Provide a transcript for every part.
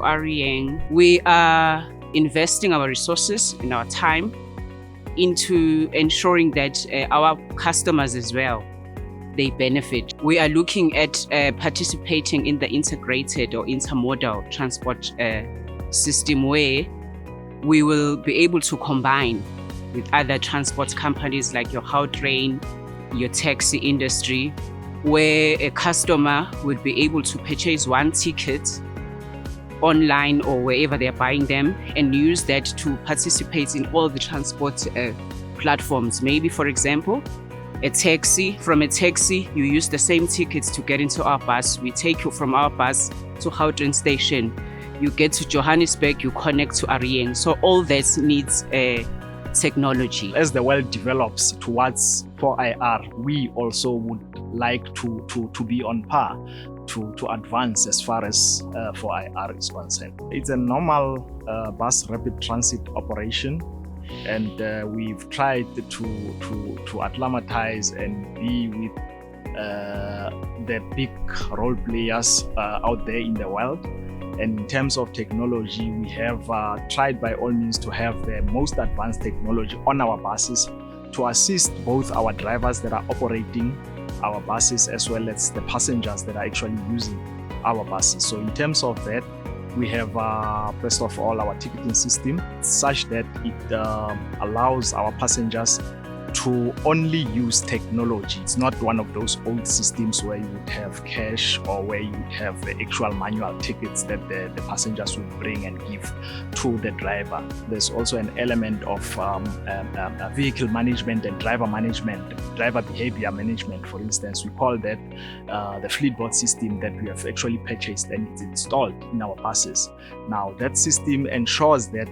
to Re Yeng, we are investing our resources and our time into ensuring that our customers as well, they benefit. We are looking at participating in the integrated or intermodal transport system where we will be able to combine with other transport companies like your Gautrain, your taxi industry, where a customer will be able to purchase one ticket online or wherever they're buying them and use that to participate in all the transport platforms. Maybe, for example, from a taxi, you use the same tickets to get into our bus. We take you from our bus to Gautrain station. You get to Johannesburg, you connect to Re Yeng. So all that needs technology. As the world develops towards 4IR, we also would like to be on par to advance as far as 4IR is concerned. It's a normal bus rapid transit operation, and we've tried to acclimatize and be with the big role players out there in the world. And in terms of technology, we have tried by all means to have the most advanced technology on our buses to assist both our drivers that are operating our buses as well as the passengers that are actually using our buses. So in terms of that, we have first of all our ticketing system such that it allows our passengers to only use technology. It's not one of those old systems where you would have cash or where you would have the actual manual tickets that the passengers would bring and give to the driver. There's also an element of vehicle management and driver management, driver behavior management, for instance. We call that the fleetboard system that we have actually purchased and it's installed in our buses. Now, that system ensures that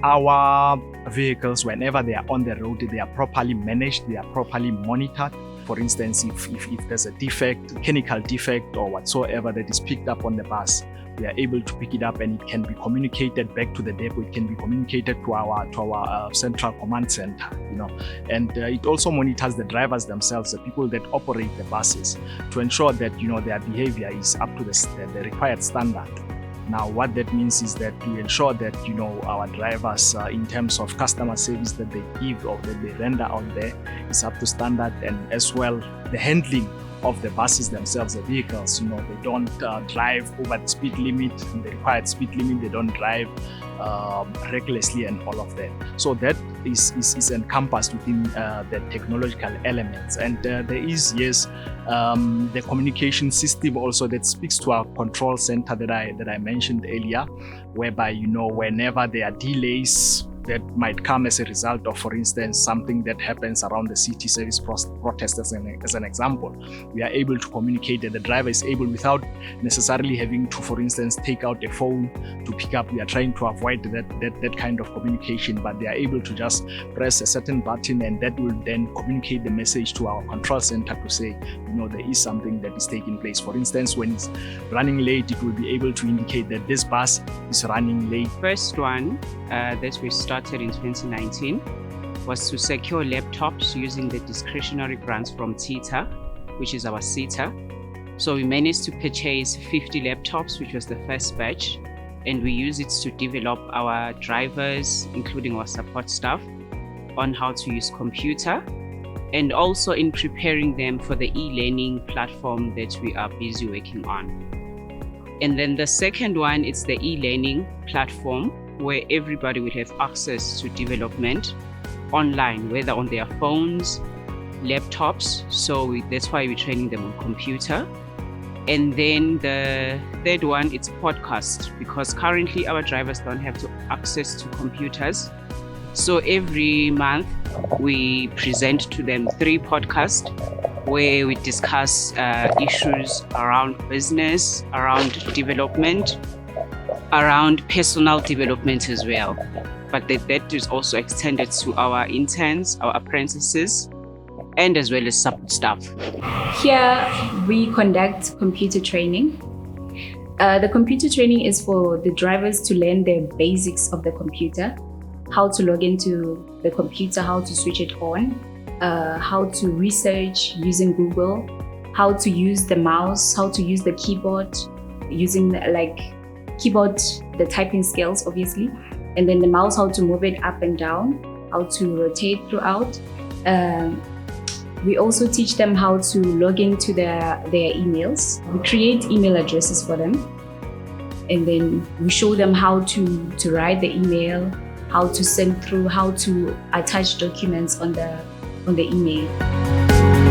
our vehicles, whenever they are on the road, they are properly managed, they are properly monitored. For instance, if there's a defect, mechanical defect or whatsoever that is picked up on the bus, we are able to pick it up and it can be communicated back to the depot. It can be communicated to our central command center, and it also monitors the drivers themselves, the people that operate the buses, to ensure that their behavior is up to the required standard. Now, what that means is that we ensure that our drivers, in terms of customer service that they give or that they render out there, is up to standard, and as well the handling of the buses themselves, the vehicles. They don't drive over the speed limit, the required speed limit. They don't drive recklessly and all of that. So that is encompassed within the technological elements. And there is, yes, the communication system also that speaks to our control center that I mentioned earlier, whereby whenever there are delays that might come as a result of, for instance, something that happens around the city service protest as an example, we are able to communicate that the driver is able, without necessarily having to, for instance, take out a phone to pick up. We are trying to avoid that kind of communication, but they are able to just press a certain button and that will then communicate the message to our control center to say, there is something that is taking place. For instance, when it's running late, it will be able to indicate that this bus is running late. First one that we started in 2019 was to secure laptops using the discretionary grants from TITA, which is our SETA. So we managed to purchase 50 laptops, which was the first batch, and we use it to develop our drivers, including our support staff, on how to use computer, and also in preparing them for the e-learning platform that we are busy working on. And then the second one is the e-learning platform, where everybody will have access to development online, whether on their phones, laptops. So that's why we're training them on computer. And then the third one, it's podcast, because currently our drivers don't have access to computers. So every month we present to them 3 podcasts where we discuss issues around business, around development, around personal development as well. But that is also extended to our interns, our apprentices, and as well as support staff. Here we conduct computer training. The computer training is for the drivers to learn the basics of the computer, how to log into the computer, how to switch it on, how to research using Google, how to use the mouse, how to use the keyboard, using keyboard, the typing skills, obviously, and then the mouse, how to move it up and down, how to rotate throughout. We also teach them how to log into their emails. We create email addresses for them, and then we show them how to write the email, how to send through, how to attach documents on the email.